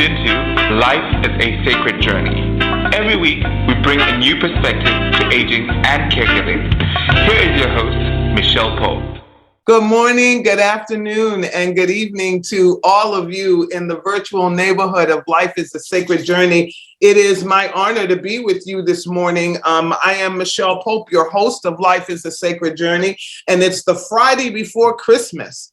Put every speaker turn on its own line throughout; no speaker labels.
into Life is a Sacred Journey. Every week, we bring a new perspective to aging and caregiving. Here is your host, Micheal Pope.
Good morning, good afternoon, and good evening to all of you in the virtual neighborhood of Life is a Sacred Journey. It is my honor to be with you this morning. I am Micheal Pope, your host of Life is a Sacred Journey, and it's the Friday before Christmas.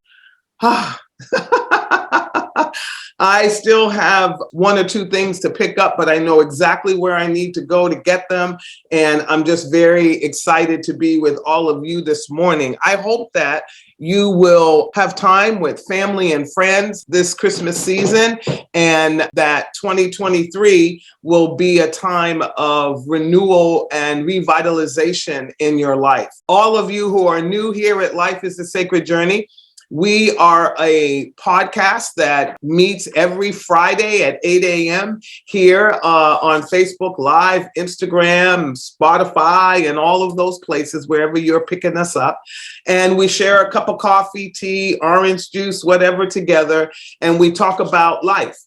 I still have one or two things to pick up, but I know exactly where I need to go to get them. And I'm just very excited to be with all of you this morning. I hope that you will have time with family and friends this Christmas season, and that 2023 will be a time of renewal and revitalization in your life. All of you who are new here at Life is a Sacred Journey, we are a podcast that meets every Friday at 8 a.m. here on Facebook Live, Instagram, Spotify, and all of those places, wherever you're picking us up. And we share a cup of coffee, tea, orange juice, whatever together, and we talk about life.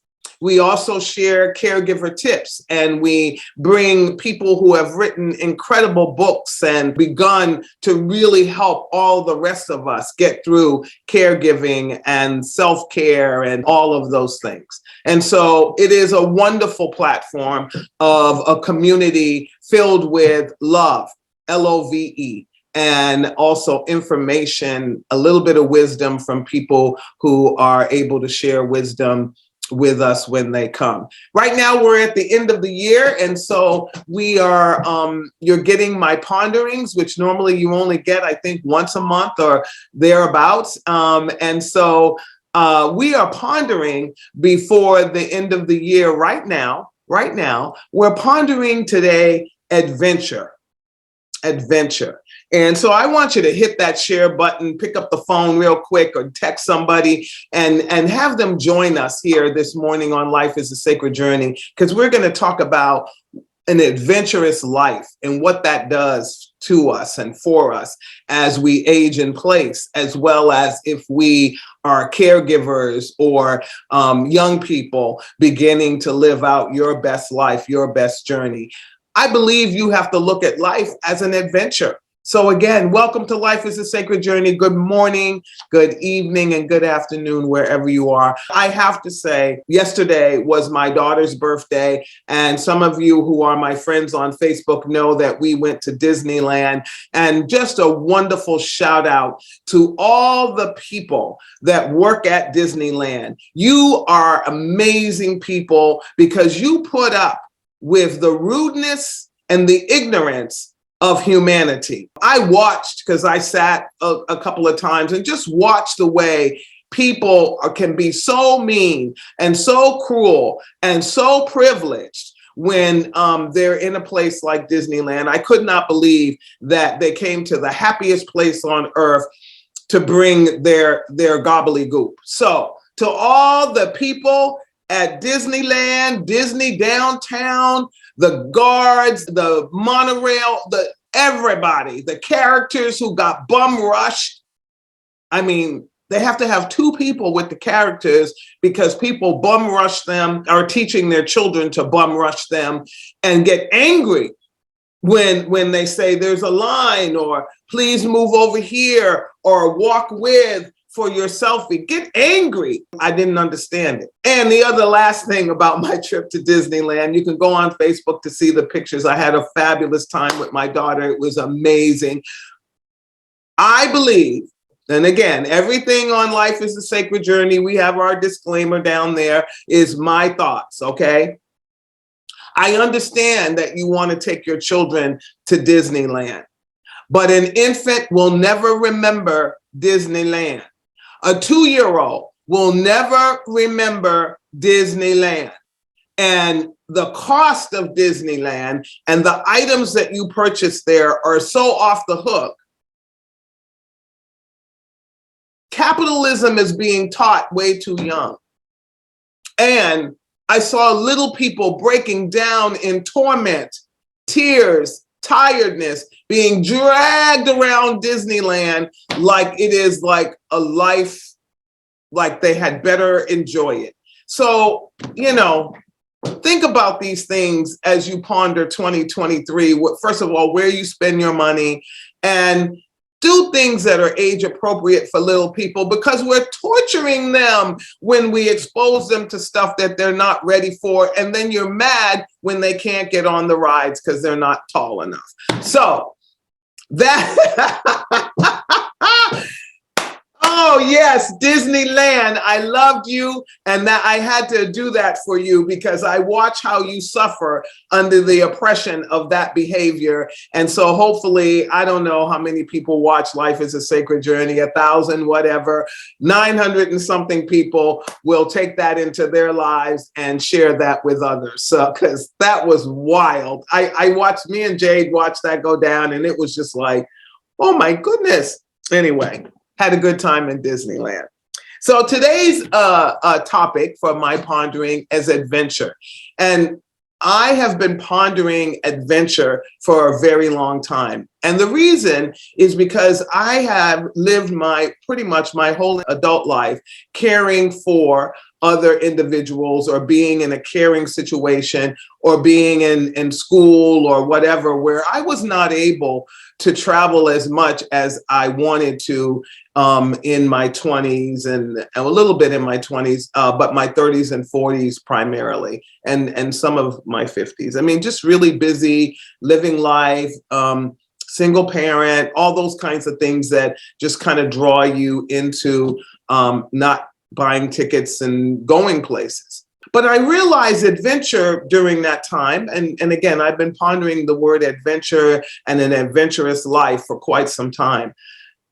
We also share caregiver tips, and we bring people who have written incredible books and begun to really help all the rest of us get through caregiving and self-care and all of those things. And so it is a wonderful platform of a community filled with love, Love, and also information, a little bit of wisdom from people who are able to share wisdom with us when they come. Right now, we're at the end of the year, and so we are, you're getting my ponderings, which normally you only get, I think, once a month or thereabouts. And so we are pondering before the end of the year right now. We're pondering today adventure. And so I want you to hit that share button, pick up the phone real quick or text somebody and have them join us here this morning on Life is a Sacred Journey, because we're going to talk about an adventurous life and what that does to us and for us as we age in place, as well as if we are caregivers or young people beginning to live out your best life, your best journey. I believe you have to look at life as an adventure. So again, welcome to Life is a Sacred Journey. Good morning, good evening, and good afternoon, wherever you are. I have to say, yesterday was my daughter's birthday, and some of you who are my friends on Facebook know that we went to Disneyland, and just a wonderful shout out to all the people that work at Disneyland. You are amazing people because you put up with the rudeness and the ignorance of humanity. I watched, because I sat a couple of times and just watched the way people can be so mean and so cruel and so privileged when they're in a place like Disneyland. I could not believe that they came to the happiest place on earth to bring their gobbledygook. So to all the people at Disneyland, Disney Downtown, the guards, the monorail, everybody, the characters who got bum rushed. I mean, they have to have two people with the characters because people bum rush them, are teaching their children to bum rush them and get angry when they say there's a line or please move over here or walk with for your selfie. Get angry. I didn't understand it. And the other last thing about my trip to Disneyland, you can go on Facebook to see the pictures. I had a fabulous time with my daughter. It was amazing. I believe, and again, everything on Life is a Sacred Journey, we have our disclaimer down there, is my thoughts, okay? I understand that you want to take your children to Disneyland, but an infant will never remember Disneyland. A 2-year-old will never remember Disneyland. And the cost of Disneyland and the items that you purchase there are so off the hook. Capitalism is being taught way too young. And I saw little people breaking down in torment, tears, tiredness, being dragged around Disneyland like it is like a life, like they had better enjoy it. So, think about these things as you ponder 2023. First of all, where you spend your money, and do things that are age appropriate for little people, because we're torturing them when we expose them to stuff that they're not ready for. And then you're mad when they can't get on the rides because they're not tall enough. So that oh yes, Disneyland, I loved you, and that I had to do that for you because I watch how you suffer under the oppression of that behavior. And so hopefully, I don't know how many people watch Life is a Sacred Journey, 1,000, whatever, 900 and something people will take that into their lives and share that with others. So, because that was wild. I watched, me and Jade watched that go down, and it was just like, oh my goodness. Anyway. Had a good time in Disneyland. So today's topic for my pondering is adventure. And I have been pondering adventure for a very long time. And the reason is because I have lived pretty much my whole adult life caring for other individuals, or being in a caring situation, or being in school or whatever, where I was not able to travel as much as I wanted to in my 20s and a little bit in my 20s, but my 30s and 40s primarily, and some of my 50s. I mean, just really busy, living life, single parent, all those kinds of things that just kind of draw you into not buying tickets and going places. But I realized adventure during that time, and again, I've been pondering the word adventure and an adventurous life for quite some time.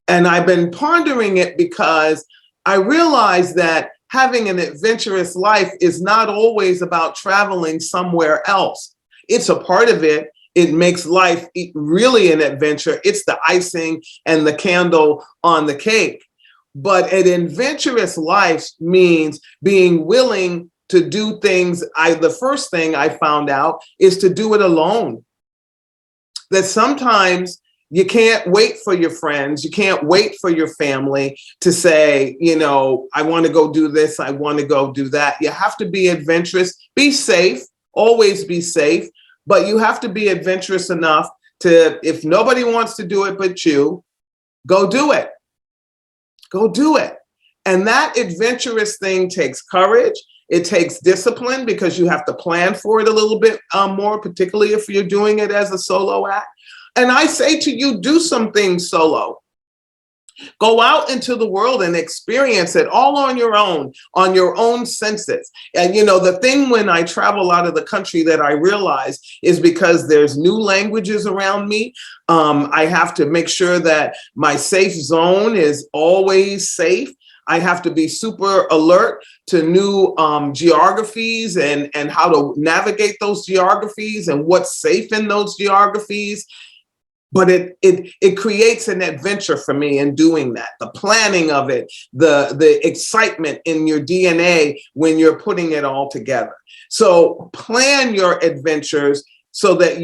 And I've been pondering it because I realized that having an adventurous life is not always about traveling somewhere else. It's a part of it. It makes life really an adventure. It's the icing and the candle on the cake. But an adventurous life means being willing to do things. The first thing I found out is to do it alone. That sometimes you can't wait for your friends. You can't wait for your family to say, I want to go do this. I want to go do that. You have to be adventurous. Be safe. Always be safe. But you have to be adventurous enough to, if nobody wants to do it but you, go do it. Go do it. And that adventurous thing takes courage. It takes discipline, because you have to plan for it a little bit more, particularly if you're doing it as a solo act. And I say to you, do some things solo. Go out into the world and experience it all on your own senses. And, the thing when I travel out of the country that I realize is because there's new languages around me. I have to make sure that my safe zone is always safe. I have to be super alert to new geographies and how to navigate those geographies and what's safe in those geographies. But it creates an adventure for me in doing that. The planning of it, the excitement in your DNA when you're putting it all together. So plan your adventures so that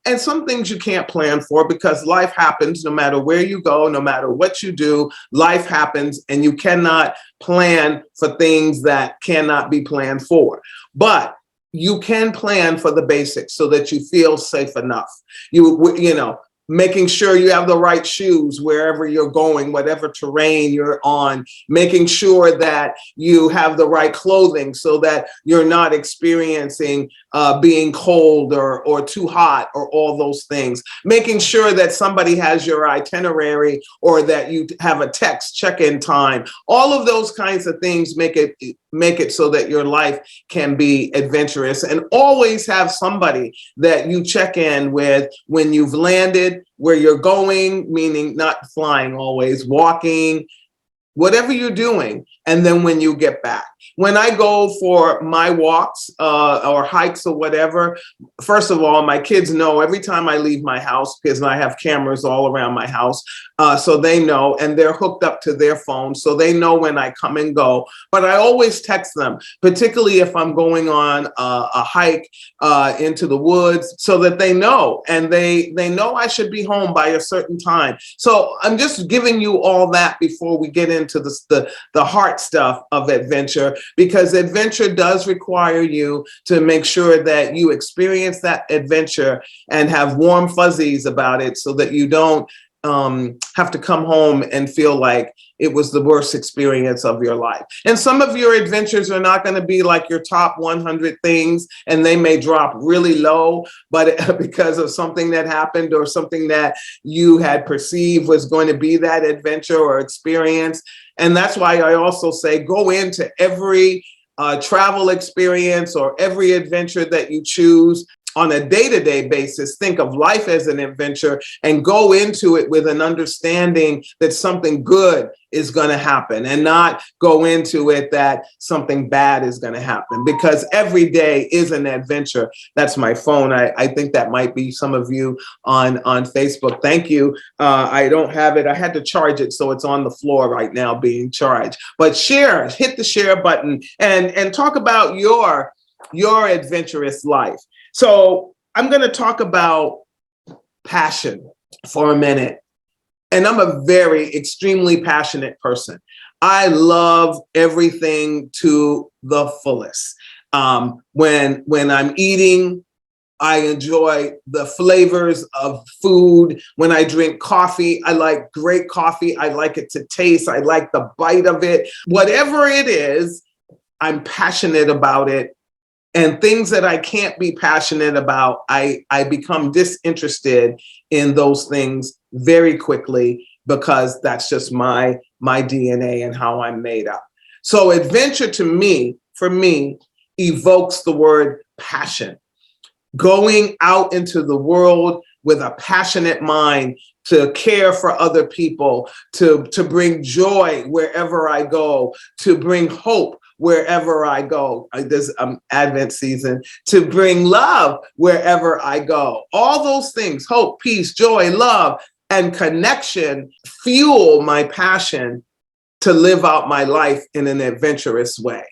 and some things you can't plan for, because life happens no matter where you go, no matter what you do, life happens, and you cannot plan for things that cannot be planned for. But you can plan for the basics so that you feel safe enough. Making sure you have the right shoes wherever you're going, whatever terrain you're on, making sure that you have the right clothing so that you're not experiencing being cold or too hot or all those things, making sure that somebody has your itinerary or that you have a text check-in time. All of those kinds of things make it so that your life can be adventurous, and always have somebody that you check in with when you've landed, where you're going, meaning not flying, always walking, whatever you're doing. And then when you get back, when I go for my walks or hikes or whatever, first of all, my kids know every time I leave my house, because I have cameras all around my house. So they know, and they're hooked up to their phone. So they know when I come and go. But I always text them, particularly if I'm going on a hike into the woods, so that they know. And they know I should be home by a certain time. So I'm just giving you all that before we get into the heart stuff of adventure, adventure, because adventure does require you to make sure that you experience that adventure and have warm fuzzies about it so that you don't have to come home and feel like it was the worst experience of your life. And some of your adventures are not going to be like your top 100 things, and they may drop really low, but because of something that happened or something that you had perceived was going to be that adventure or experience. And that's why I also say go into every travel experience or every adventure that you choose on a day-to-day basis. Think of life as an adventure and go into it with an understanding that something good is going to happen, and not go into it that something bad is going to happen, because every day is an adventure. That's my phone. I think that might be some of you on Facebook. Thank you. I don't have it. I had to charge it, so it's on the floor right now being charged. But share, hit the share button and talk about your adventurous life. So I'm going to talk about passion for a minute. And I'm a very extremely passionate person. I love everything to the fullest. When I'm eating, I enjoy the flavors of food. When I drink coffee, I like great coffee. I like it to taste. I like the bite of it. Whatever it is, I'm passionate about it. And things that I can't be passionate about, I become disinterested in those things very quickly, because that's just my DNA and how I'm made up. So adventure for me, evokes the word passion. Going out into the world with a passionate mind to care for other people, to bring joy wherever I go, to bring hope wherever I go. This Advent season, to bring love wherever I go. All those things, hope, peace, joy, love, and connection, fuel my passion to live out my life in an adventurous way.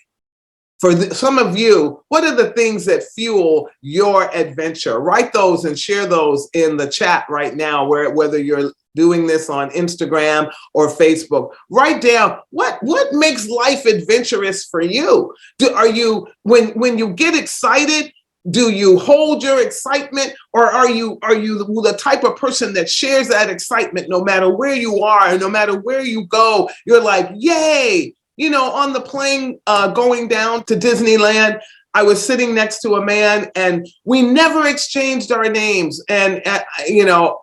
For some of you, what are the things that fuel your adventure? Write those and share those in the chat right now, whether you're doing this on Instagram or Facebook. Write down what makes life adventurous for you. Are you, when you get excited, do you hold your excitement, or are you the type of person that shares that excitement no matter where you are and no matter where you go? You're like, yay! On the plane going down to Disneyland, I was sitting next to a man, and we never exchanged our names. And,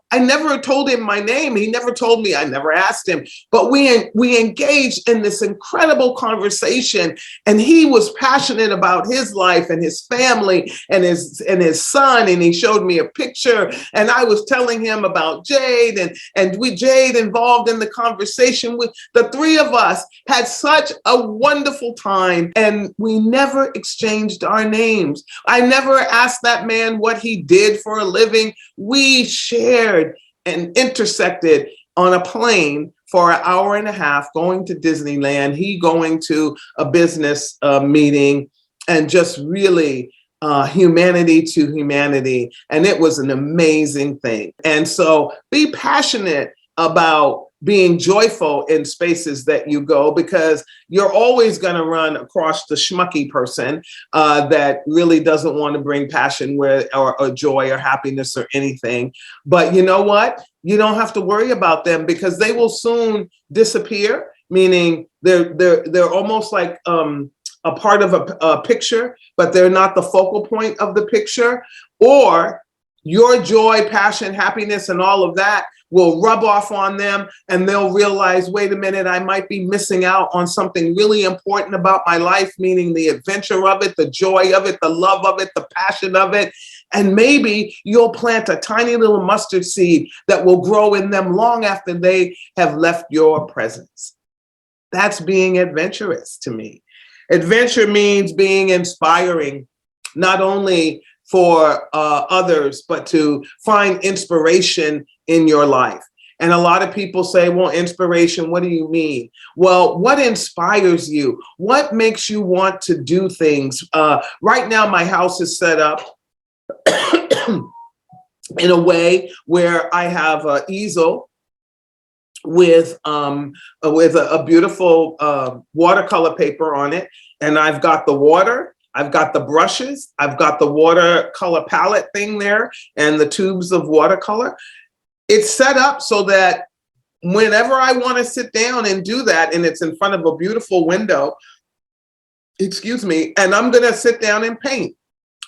I never told him my name. He never told me. I never asked him. But we engaged in this incredible conversation. And he was passionate about his life and his family and his son. And he showed me a picture. And I was telling him about Jade. And Jade involved in the conversation. With the three of us had such a wonderful time. And we never exchanged our names. I never asked that man what he did for a living. We shared and intersected on a plane for an hour and a half going to Disneyland, he going to a business meeting, and just really humanity to humanity. And it was an amazing thing. And so be passionate about being joyful in spaces that you go, because you're always going to run across the schmucky person that really doesn't want to bring passion or joy or happiness or anything. But you know what? You don't have to worry about them, because they will soon disappear, meaning they're almost like a part of a picture, but they're not the focal point of the picture. Or your joy, passion, happiness, and all of that will rub off on them, and they'll realize, wait a minute, I might be missing out on something really important about my life, meaning the adventure of it, the joy of it, the love of it, the passion of it. And maybe you'll plant a tiny little mustard seed that will grow in them long after they have left your presence. That's being adventurous to me. Adventure means being inspiring, not only for others, but to find inspiration in your life. And a lot of people say, well, inspiration, what do you mean? Well, what inspires you? What makes you want to do things? Right now, my house is set up in a way where I have an easel with a beautiful watercolor paper on it. And I've got the water, I've got the brushes, I've got the watercolor palette thing there and the tubes of watercolor. It's set up so that whenever I want to sit down and do that, and it's in front of a beautiful window, and I'm going to sit down and paint.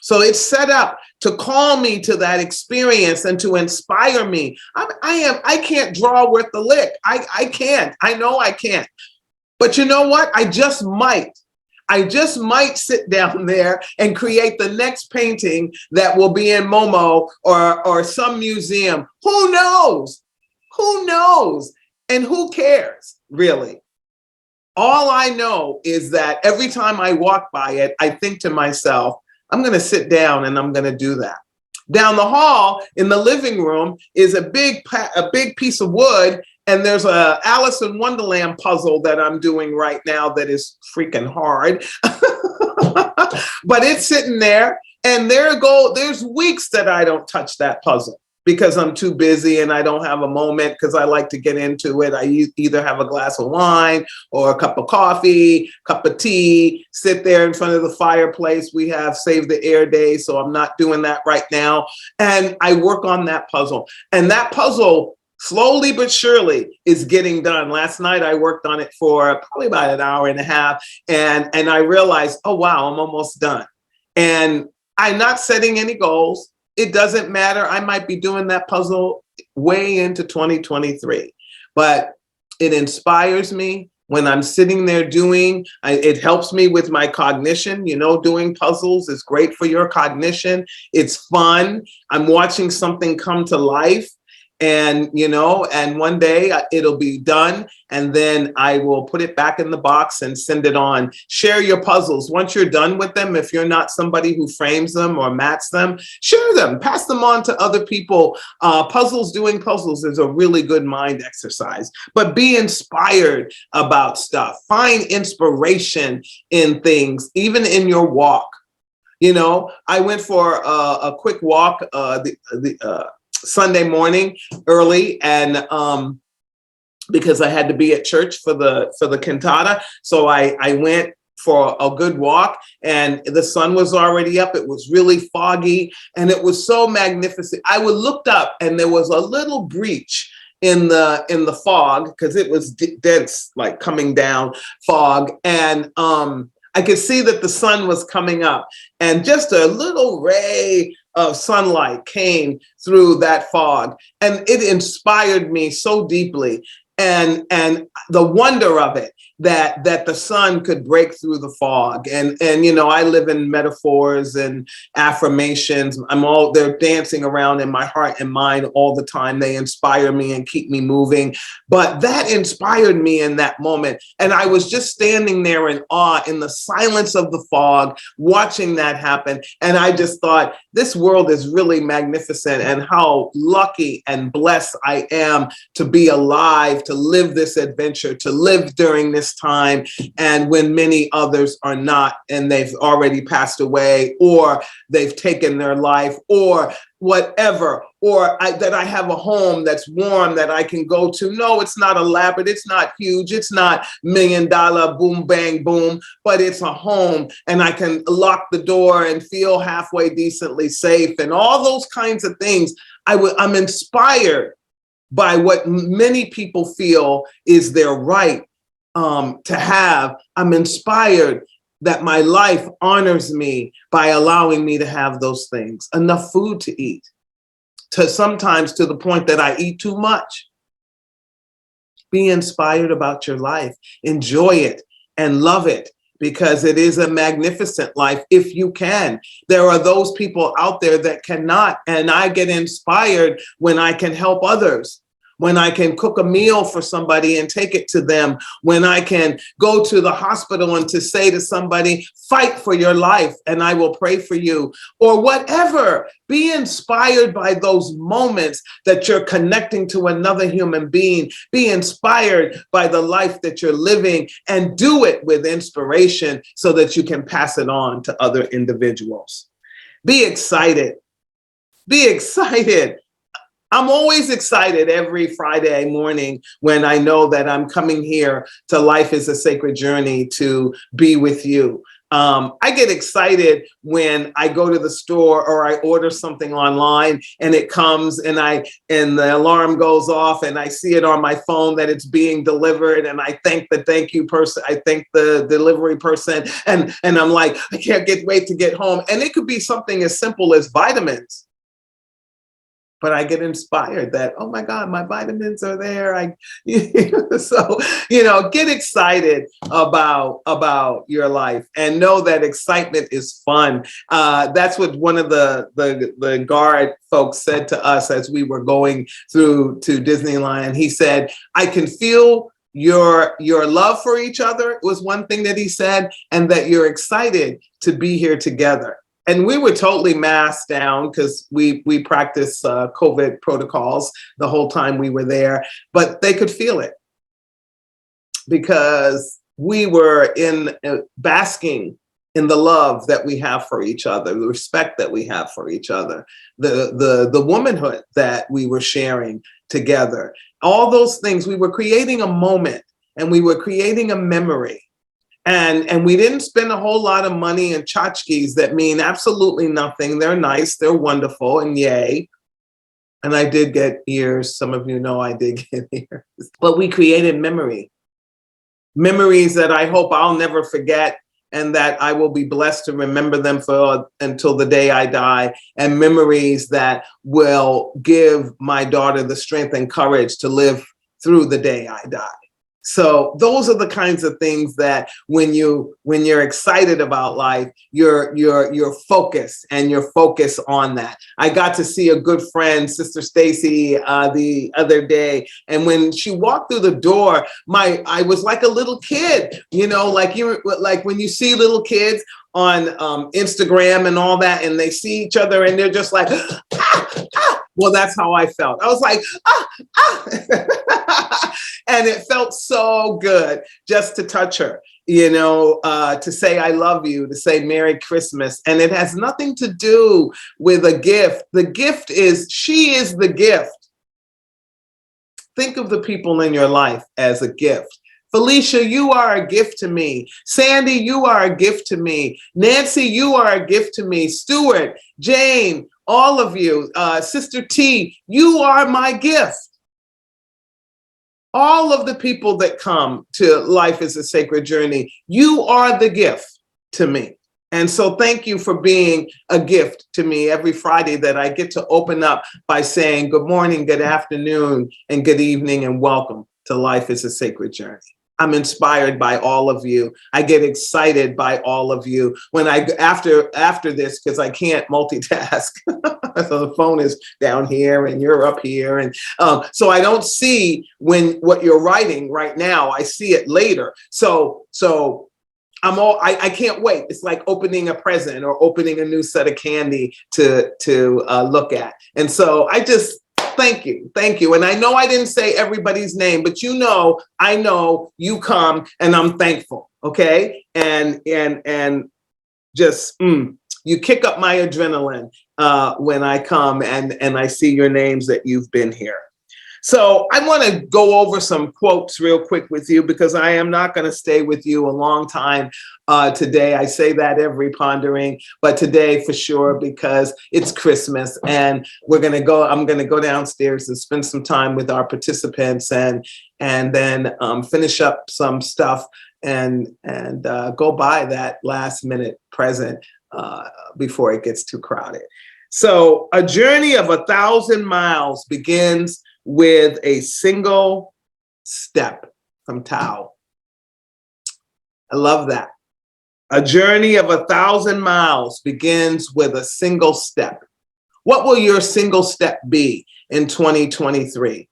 So it's set up to call me to that experience and to inspire me. I can't draw worth the lick. I can't. I know I can't. But you know what? I just might sit down there and create the next painting that will be in Momo or some museum. Who knows? Who knows? And who cares, really? All I know is that every time I walk by it, I think to myself, I'm going to sit down and I'm going to do that. Down the hall in the living room is a big piece of wood, and there's a Alice in Wonderland puzzle that I'm doing right now that is freaking hard. But it's sitting there, and there's weeks that I don't touch that puzzle because I'm too busy and I don't have a moment because I like to get into it. I either have a glass of wine or a cup of coffee, cup of tea, sit there in front of the fireplace. We have Save the Air Day, so I'm not doing that right now. And I work on that puzzle. And that puzzle, slowly but surely, is getting done. Last night, I worked on it for probably about an hour and a half. And I realized, oh, wow, I'm almost done. And I'm not setting any goals. It doesn't matter. I might be doing that puzzle way into 2023, but it inspires me when I'm sitting there doing. It helps me with my cognition. Doing puzzles is great for your cognition. It's fun. I'm watching something come to life. And, and one day it'll be done, and then I will put it back in the box and send it on. Share your puzzles. Once you're done with them, if you're not somebody who frames them or mats them, share them, pass them on to other people. Doing puzzles is a really good mind exercise, but be inspired about stuff. Find inspiration in things, even in your walk. I went for a quick walk, Sunday morning early, and because I had to be at church for the cantata, so I went for a good walk, and the sun was already up. It was really foggy, and it was so magnificent. I looked up, and there was a little breach in the fog because it was dense, like coming down fog, and I could see that the sun was coming up, and just a little ray of sunlight came through that fog, and it inspired me so deeply. And the wonder of it, that the sun could break through the fog. And I live in metaphors and affirmations. They're dancing around in my heart and mind all the time. They inspire me and keep me moving. But that inspired me in that moment. And I was just standing there in awe in the silence of the fog, watching that happen. And I just thought, this world is really magnificent, and how lucky and blessed I am to be alive, to live this adventure, to live during this time, and when many others are not, and they've already passed away, or they've taken their life, or whatever, or that I have a home that's warm that I can go to. No, it's not elaborate. It's not huge. It's not $1 million boom, bang, boom, but it's a home, and I can lock the door and feel halfway decently safe, and all those kinds of things. I'm inspired by what many people feel is their right to have. I'm inspired that my life honors me by allowing me to have those things, enough food to eat, sometimes to the point that I eat too much. Be inspired about your life, enjoy it and love it, because it is a magnificent life if you can. There are those people out there that cannot, and I get inspired when I can help others, when I can cook a meal for somebody and take it to them, when I can go to the hospital and to say to somebody, fight for your life and I will pray for you, or whatever. Be inspired by those moments that you're connecting to another human being. Be inspired by the life that you're living, and do it with inspiration so that you can pass it on to other individuals. Be excited. Be excited. I'm always excited every Friday morning when I know that I'm coming here to Life is a Sacred Journey to be with you. I get excited when I go to the store or I order something online and it comes and the alarm goes off and I see it on my phone that it's being delivered, and I thank the thank you person, I thank the delivery person, and I'm like, I can't wait to get home. And it could be something as simple as vitamins. But I get inspired that, oh my God, my vitamins are there. So, get excited about your life and know that excitement is fun. That's what one of the guard folks said to us as we were going through to Disneyland. He said, I can feel your love for each other was one thing that he said, and that you're excited to be here together. And we were totally masked down because we practiced COVID protocols the whole time we were there, but they could feel it because we were basking in the love that we have for each other, the respect that we have for each other, the womanhood that we were sharing together. All those things, we were creating a moment and we were creating a memory. And we didn't spend a whole lot of money in tchotchkes that mean absolutely nothing. They're nice, they're wonderful, and yay. And I did get ears. Some of you know I did get ears. But we created memories that I hope I'll never forget, and that I will be blessed to remember them until the day I die, and memories that will give my daughter the strength and courage to live through the day I die. So those are the kinds of things that when you're excited about life, you're focused and you're focused on that. I got to see a good friend, Sister Stacy, the other day, and when she walked through the door, I was like a little kid, like when you see little kids on Instagram and all that, and they see each other and they're just like, ah, ah. Well, that's how I felt. I was like, ah, ah. And it felt so good just to touch her, to say I love you, to say Merry Christmas. And it has nothing to do with a gift. The gift is, she is the gift. Think of the people in your life as a gift. Felicia, you are a gift to me. Sandy, you are a gift to me. Nancy, you are a gift to me. Stuart, Jane, all of you, Sister T, you are my gift. All of the people that come to Life is a Sacred Journey, you are the gift to me. And so thank you for being a gift to me every Friday that I get to open up by saying good morning, good afternoon, and good evening, and welcome to Life is a Sacred Journey. I'm inspired by all of you. I get excited by all of you. When after this, because I can't multitask, so the phone is down here and you're up here, and so I don't see what you're writing right now. I see it later. So I can't wait. It's like opening a present or opening a new set of candy to look at. And so I just thank you. And I know I didn't say everybody's name, but I know you come, and I'm thankful. Okay, and just you kick up my adrenaline when I come and I see your names that you've been here. So I want to go over some quotes real quick with you, because I am not going to stay with you a long time today. I say that every pondering, but today for sure, because it's Christmas and I'm going to go downstairs and spend some time with our participants and then finish up some stuff and go buy that last minute present before it gets too crowded. So a journey of 1,000 miles begins with a single step, from Tao. I love that. A journey of 1,000 miles begins with a single step. What will your single step be in 2023?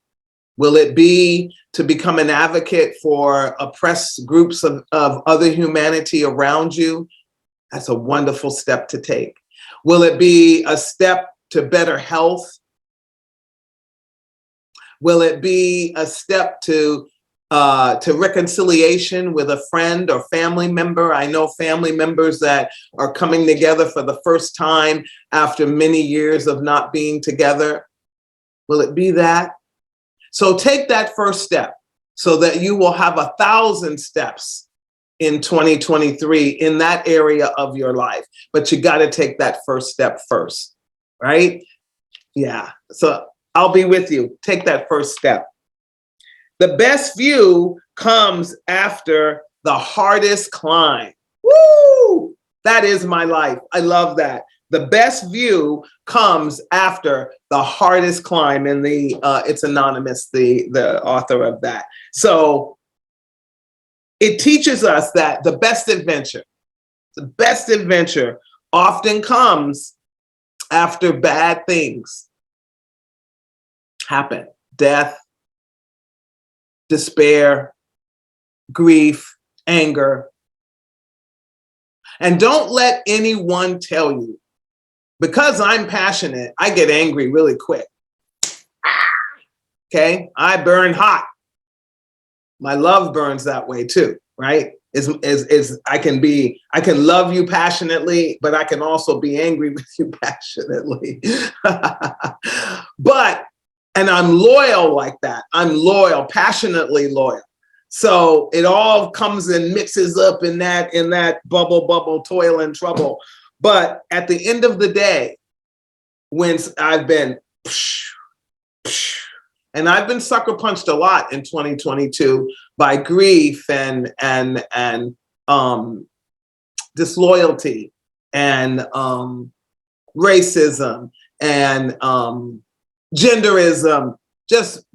Will it be to become an advocate for oppressed groups of other humanity around you? That's a wonderful step to take. Will it be a step to better health? Will it be a step to reconciliation with a friend or family member? I know family members that are coming together for the first time after many years of not being together. Will it be that? So take that first step so that you will have 1,000 steps in 2023 in that area of your life. But you got to take that first step first, right? Yeah. So I'll be with you. Take that first step. The best view comes after the hardest climb. Woo! That is my life. I love that. The best view comes after the hardest climb, and it's anonymous, the author of that. So it teaches us that the best adventure often comes after bad things happen. Death, despair, grief, anger. And don't let anyone tell you, because I'm passionate, I get angry really quick. Okay, I burn hot. My love burns that way too, right? I can love you passionately, but I can also be angry with you passionately. And I'm loyal like that. I'm loyal, passionately loyal. So it all comes and mixes up in that bubble, toil and trouble. But at the end of the day, when I've been sucker punched a lot in 2022 by grief and disloyalty and racism and genderism, just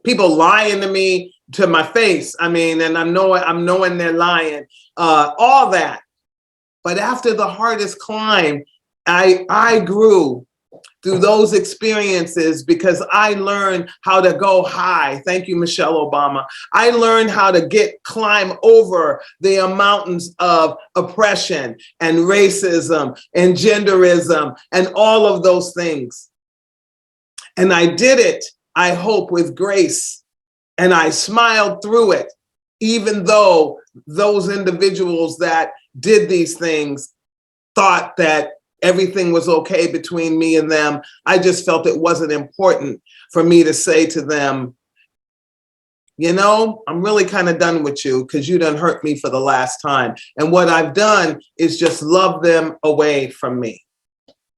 people lying to me to my face. I mean, and I'm knowing they're lying, all that. But after the hardest climb, I grew through those experiences because I learned how to go high. Thank you, Michelle Obama. I learned how to climb over the mountains of oppression and racism and genderism and all of those things. And I did it, I hope, with grace. And I smiled through it, even though those individuals that did these things thought that everything was okay between me and them. I just felt it wasn't important for me to say to them, you know, I'm really kind of done with you because you done hurt me for the last time. And what I've done is just love them away from me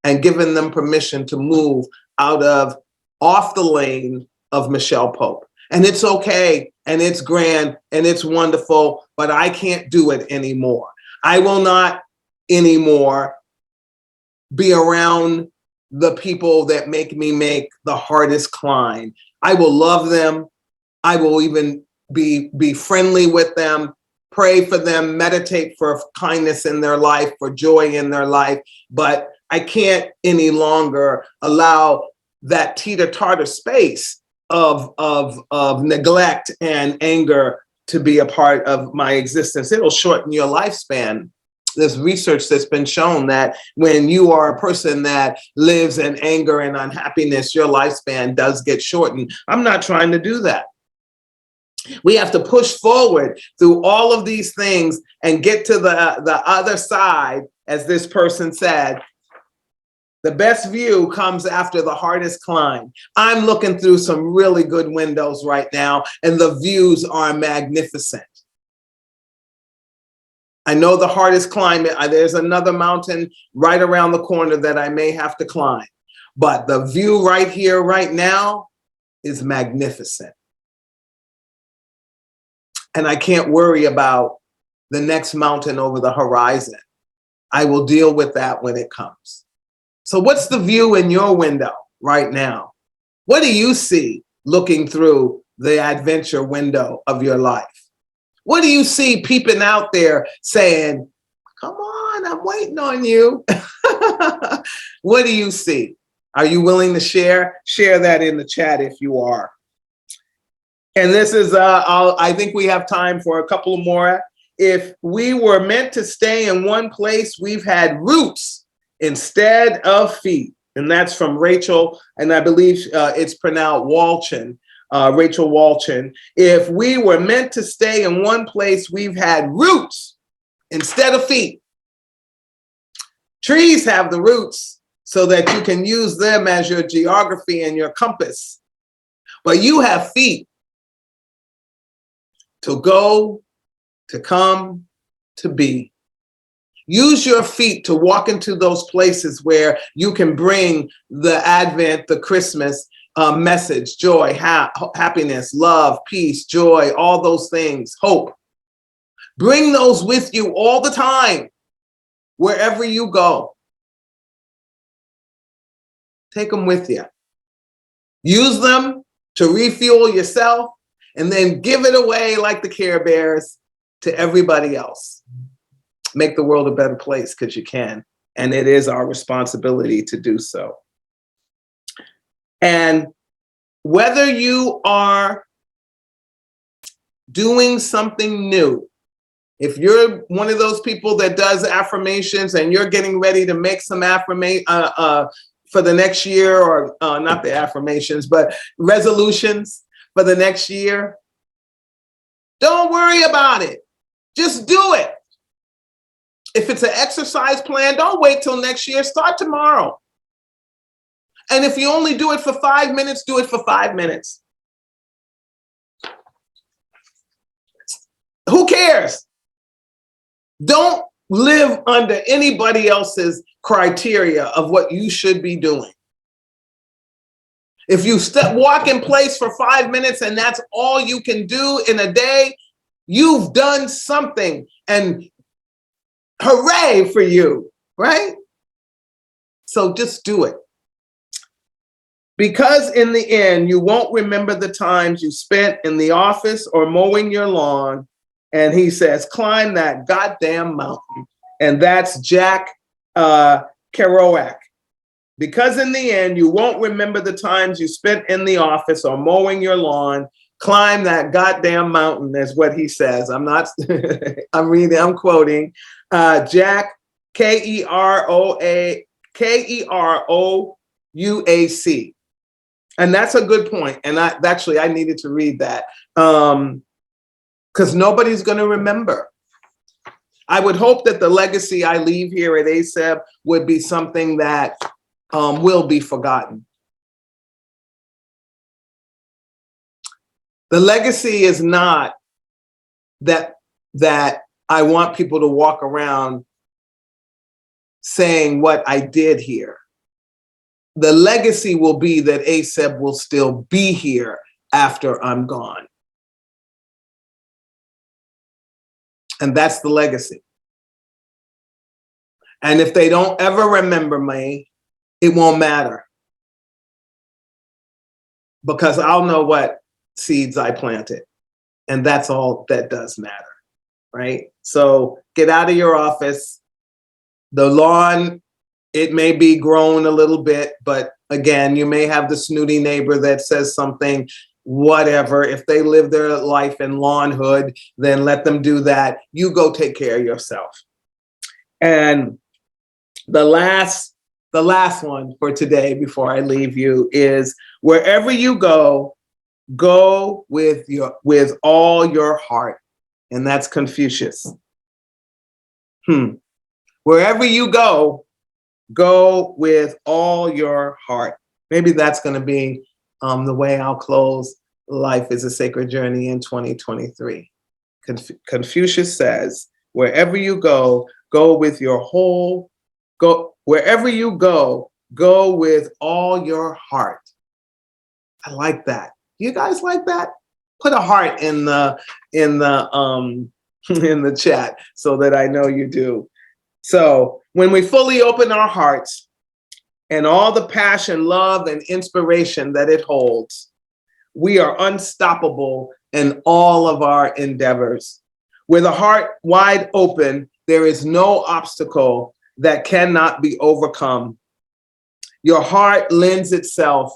and given them permission to move off the lane of Micheal Pope. And it's okay, and it's grand, and it's wonderful, but I can't do it anymore. I will not anymore be around the people that make me make the hardest climb. I will love them. I will even be friendly with them, pray for them, meditate for kindness in their life, for joy in their life. But I can't any longer allow that teeter-totter space of neglect and anger to be a part of my existence. It'll shorten your lifespan. There's research that's been shown that when you are a person that lives in anger and unhappiness, your lifespan does get shortened. I'm not trying to do that. We have to push forward through all of these things and get to the other side, as this person said. The best view comes after the hardest climb. I'm looking through some really good windows right now, and the views are magnificent. I know the hardest climb, there's another mountain right around the corner that I may have to climb. But the view right here, right now, is magnificent. And I can't worry about the next mountain over the horizon. I will deal with that when it comes. So what's the view in your window right now? What do you see looking through the adventure window of your life? What do you see peeping out there saying, come on, I'm waiting on you? What do you see? Are you willing to share? Share that in the chat if you are. And this is, I think we have time for a couple more. If we were meant to stay in one place, we've had roots instead of feet. And that's from Rachel, and I believe it's pronounced Walchin. Rachel Walchin. If we were meant to stay in one place, we've had roots instead of feet. Trees have the roots, so that you can use them as your geography and your compass. But you have feet to go, to come, to be. Use your feet to walk into those places where you can bring the Advent, the Christmas message, joy, happiness, love, peace, joy, all those things, hope. Bring those with you all the time, wherever you go. Take them with you. Use them to refuel yourself and then give it away like the Care Bears to everybody else. Make the world a better place because you can. And it is our responsibility to do so. And whether you are doing something new, if you're one of those people that does affirmations and you're getting ready to make some for the next year, or not the affirmations, but resolutions for the next year, don't worry about it. Just do it. If it's an exercise plan, don't wait till next year. Start tomorrow. And if you only do it for 5 minutes, do it for 5 minutes. Who cares? Don't live under anybody else's criteria of what you should be doing. If you walk in place for 5 minutes and that's all you can do in a day, you've done something, and hooray for you, right? So just do it. Because in the end, you won't remember the times you spent in the office or mowing your lawn. And he says, climb that goddamn mountain. And that's Jack Kerouac. Because in the end, you won't remember the times you spent in the office or mowing your lawn. Climb that goddamn mountain is what he says. I'm not, I'm quoting Jack, Kerouac. And that's a good point. And I needed to read that because nobody's going to remember. I would hope that the legacy I leave here at ASAP would be something that will be forgotten. The legacy is not that I want people to walk around saying what I did here. The legacy will be that ASAP will still be here after I'm gone. And that's the legacy. And if they don't ever remember me, it won't matter. Because I'll know what seeds I planted. And that's all that does matter, right? So get out of your office. The lawn, it may be grown a little bit, but again, you may have the snooty neighbor that says something, whatever. If they live their life in lawnhood, then let them do that. You go take care of yourself. And the last one for today before I leave you is wherever you go, go with all your heart. And that's Confucius. Wherever you go, go with all your heart. Maybe that's going to be the way I'll close Life is a Sacred Journey in 2023. Confucius says, wherever you go, go with your whole, go, wherever you go, go with all your heart. I like that. You guys like that? Put a heart in the chat so that I know you do. So when we fully open our hearts and all the passion, love, and inspiration that it holds, we are unstoppable in all of our endeavors. With a heart wide open, there is no obstacle that cannot be overcome. Your heart lends itself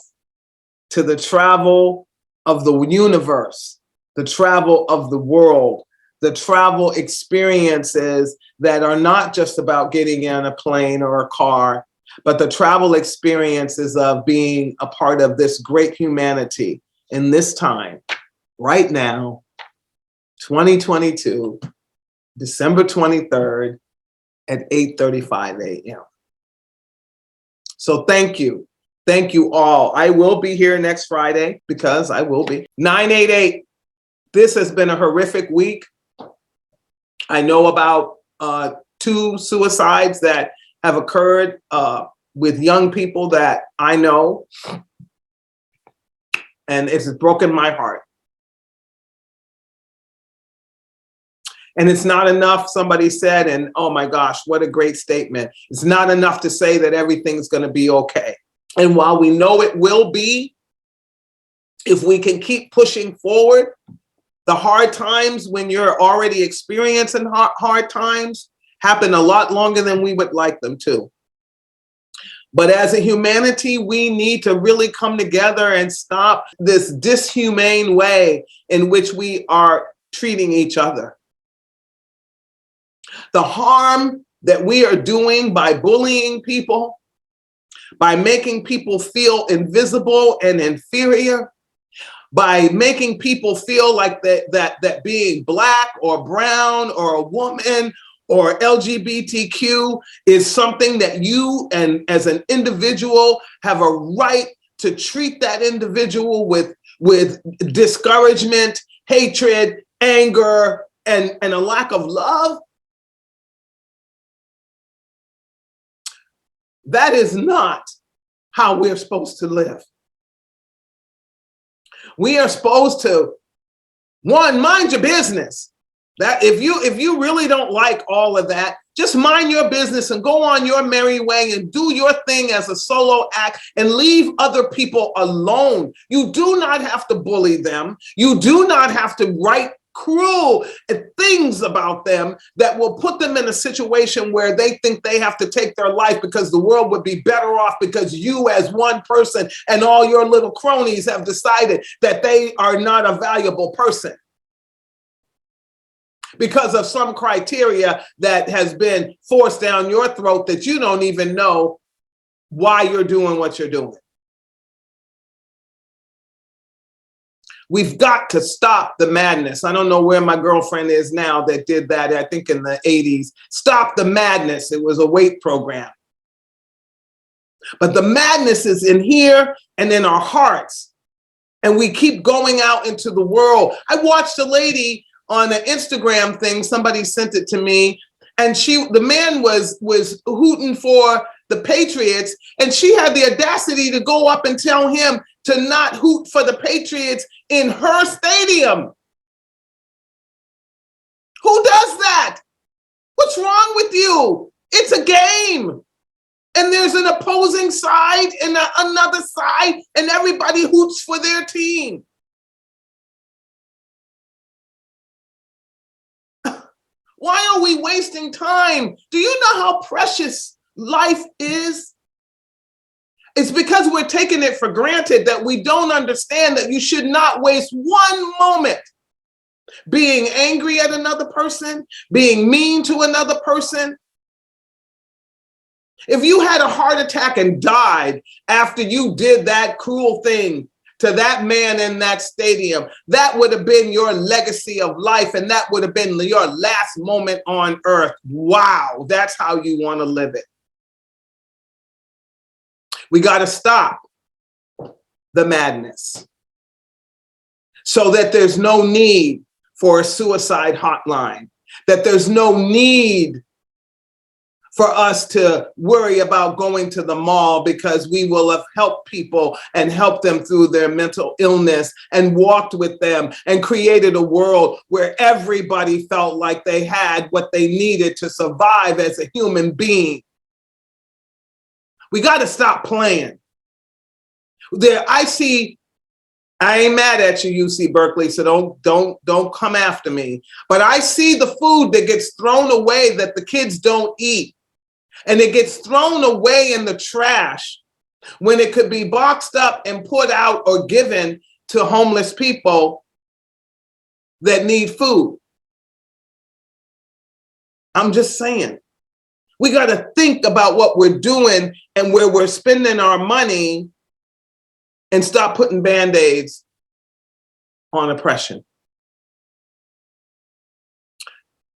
to the travel of the universe, the travel of the world, the travel experiences that are not just about getting in a plane or a car, but the travel experiences of being a part of this great humanity in this time, right now, 2022, December 23rd at 8:35 a.m. So thank you. Thank you all. I will be here next Friday because I will be. 988. This has been a horrific week. I know about 2 suicides that have occurred with young people that I know. And it's broken my heart. And it's not enough, somebody said, and oh my gosh, what a great statement. It's not enough to say that everything's going to be okay. And while we know it will be, if we can keep pushing forward, the hard times when you're already experiencing hard times happen a lot longer than we would like them to. But as a humanity, we need to really come together and stop this dishumane way in which we are treating each other. The harm that we are doing by bullying people, by making people feel invisible and inferior, by making people feel like that being Black or brown or a woman or LGBTQ is something that you and as an individual have a right to treat that individual with discouragement, hatred, anger, and a lack of love. That is not how we're supposed to live. We are supposed to, one, mind your business. That if you really don't like all of that, just mind your business and go on your merry way and do your thing as a solo act and leave other people alone. You do not have to bully them. You do not have to write cruel things about them that will put them in a situation where they think they have to take their life because the world would be better off because you as one person and all your little cronies have decided that they are not a valuable person because of some criteria that has been forced down your throat that you don't even know why you're doing what you're doing. We've got to stop the madness. I don't know where my girlfriend is now that did that, I think in the 80s. Stop the madness. It was a weight program. But the madness is in here and in our hearts. And we keep going out into the world. I watched a lady on an Instagram thing, somebody sent it to me, and the man was hooting for the Patriots, and she had the audacity to go up and tell him to not hoot for the Patriots in her stadium. Who does that? What's wrong with you? It's a game. And there's an opposing side and another side, and everybody hoots for their team. Why are we wasting time? Do you know how precious life is? It's because we're taking it for granted that we don't understand that you should not waste one moment being angry at another person, being mean to another person. If you had a heart attack and died after you did that cruel thing to that man in that stadium, that would have been your legacy of life, and that would have been your last moment on earth. Wow, that's how you want to live it. We got to stop the madness so that there's no need for a suicide hotline, that there's no need for us to worry about going to the mall because we will have helped people and helped them through their mental illness and walked with them and created a world where everybody felt like they had what they needed to survive as a human being. We got to stop playing. I ain't mad at you, UC Berkeley, so don't come after me. But I see the food that gets thrown away that the kids don't eat. And it gets thrown away in the trash when it could be boxed up and put out or given to homeless people that need food. I'm just saying. We got to think about what we're doing and where we're spending our money and stop putting Band-Aids on oppression.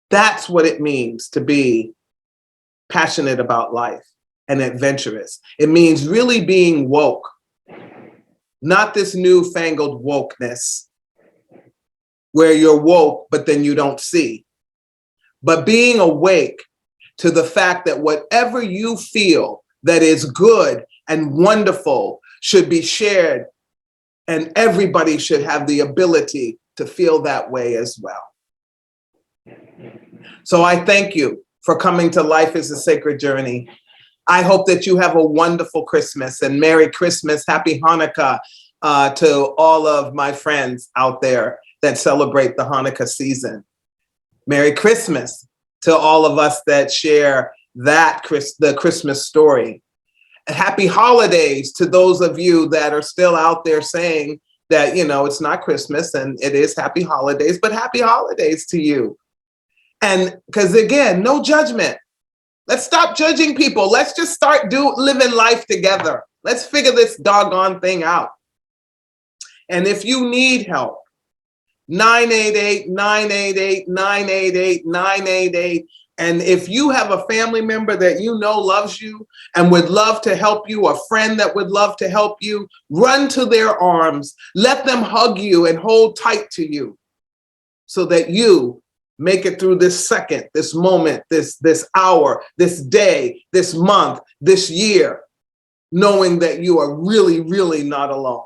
That's what it means to be passionate about life and adventurous. It means really being woke, not this newfangled wokeness where you're woke, but then you don't see, but being awake to the fact that whatever you feel that is good and wonderful should be shared, and everybody should have the ability to feel that way as well. So I thank you for coming to Life is a Sacred Journey. I hope that you have a wonderful Christmas, and Merry Christmas, Happy Hanukkah to all of my friends out there that celebrate the Hanukkah season. Merry Christmas to all of us that share the Christmas story. And happy holidays to those of you that are still out there saying that, it's not Christmas and it is happy holidays, but happy holidays to you. And because again, no judgment. Let's stop judging people. Let's just start living life together. Let's figure this doggone thing out. And if you need help, 988-988-988-988. And if you have a family member that loves you and would love to help you, a friend that would love to help you, run to their arms. Let them hug you and hold tight to you so that you make it through this second, this moment, this hour, this day, this month, this year, knowing that you are really, really not alone.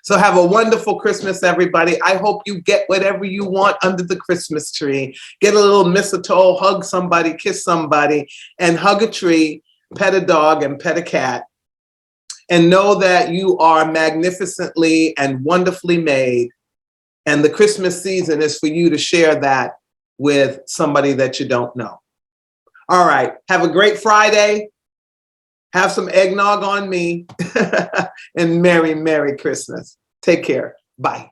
So have a wonderful Christmas, everybody. I hope you get whatever you want under the Christmas tree. Get a little mistletoe, hug somebody, kiss somebody, and hug a tree, pet a dog, and pet a cat. And know that you are magnificently and wonderfully made. And the Christmas season is for you to share that with somebody that you don't know. All right. Have a great Friday. Have some eggnog on me. And Merry, Merry Christmas. Take care. Bye.